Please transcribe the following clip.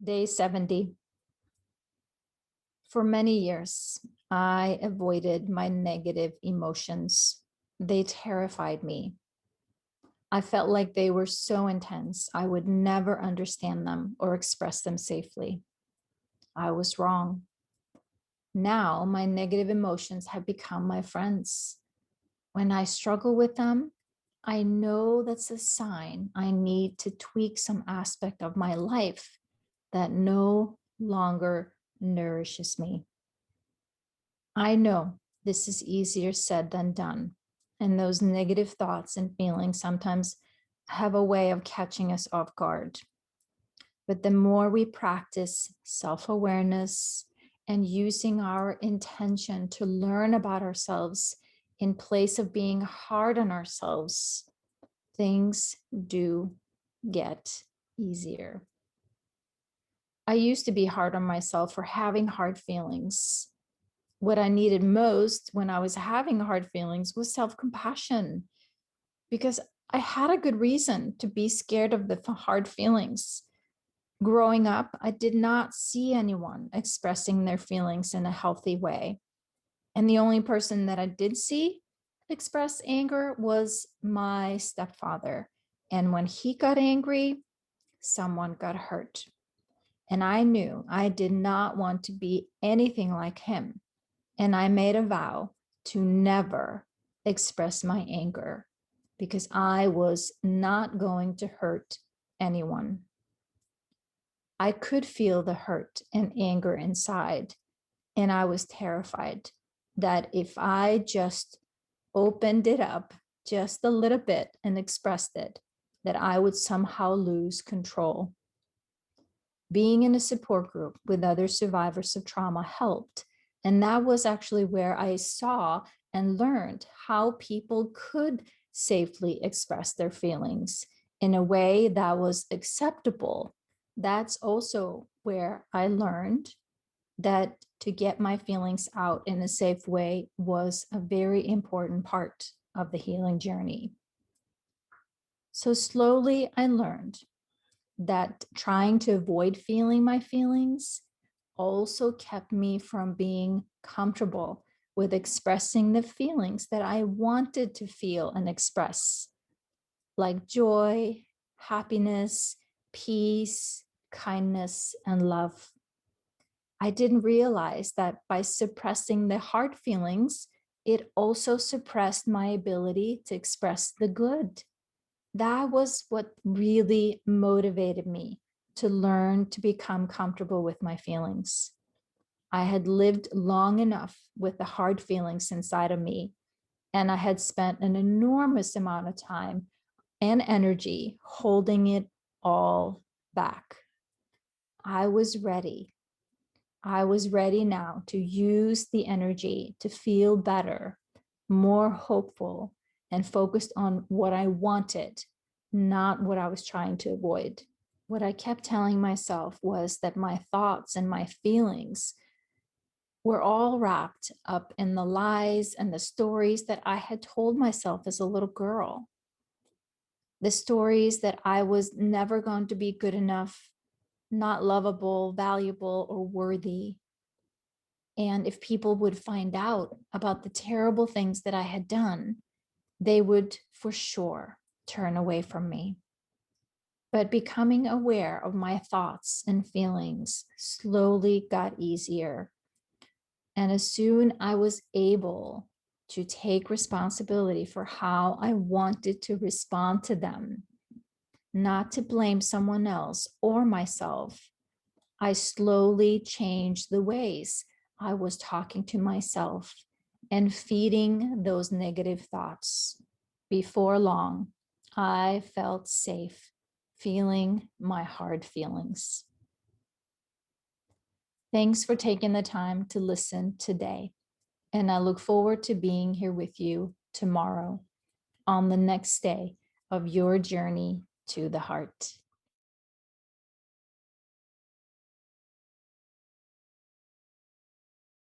Day 70. For many years, I avoided my negative emotions. They terrified me. I felt like they were so intense, I would never understand them or express them safely. I was wrong. Now, my negative emotions have become my friends. When I struggle with them, I know that's a sign I need to tweak some aspect of my life that no longer nourishes me. I know this is easier said than done, and those negative thoughts and feelings sometimes have a way of catching us off guard. But the more we practice self-awareness and using our intention to learn about ourselves in place of being hard on ourselves, things do get easier. I used to be hard on myself for having hard feelings. What I needed most when I was having hard feelings was self-compassion, because I had a good reason to be scared of the hard feelings. Growing up, I did not see anyone expressing their feelings in a healthy way. And the only person that I did see express anger was my stepfather. And when he got angry, someone got hurt. And I knew I did not want to be anything like him. And I made a vow to never express my anger because I was not going to hurt anyone. I could feel the hurt and anger inside, and I was terrified that if I just opened it up just a little bit and expressed it, that I would somehow lose control. Being in a support group with other survivors of trauma helped. And that was actually where I saw and learned how people could safely express their feelings in a way that was acceptable. That's also where I learned that to get my feelings out in a safe way was a very important part of the healing journey. So slowly I learned that trying to avoid feeling my feelings also kept me from being comfortable with expressing the feelings that I wanted to feel and express, like joy, happiness, peace, kindness, and love. I didn't realize that by suppressing the hard feelings, it also suppressed my ability to express the good. That was what really motivated me to learn to become comfortable with my feelings. I had lived long enough with the hard feelings inside of me, and I had spent an enormous amount of time and energy holding it all back. I was ready. I was ready now to use the energy to feel better, more hopeful, and focused on what I wanted, not what I was trying to avoid. What I kept telling myself was that my thoughts and my feelings were all wrapped up in the lies and the stories that I had told myself as a little girl. The stories that I was never going to be good enough, not lovable, valuable, or worthy. And if people would find out about the terrible things that I had done, they would for sure turn away from me. But becoming aware of my thoughts and feelings slowly got easier. And as soon I was able to take responsibility for how I wanted to respond to them, not to blame someone else or myself, I slowly changed the ways I was talking to myself and feeding those negative thoughts. Before long, I felt safe feeling my hard feelings. Thanks for taking the time to listen today. And I look forward to being here with you tomorrow on the next day of your journey to the heart.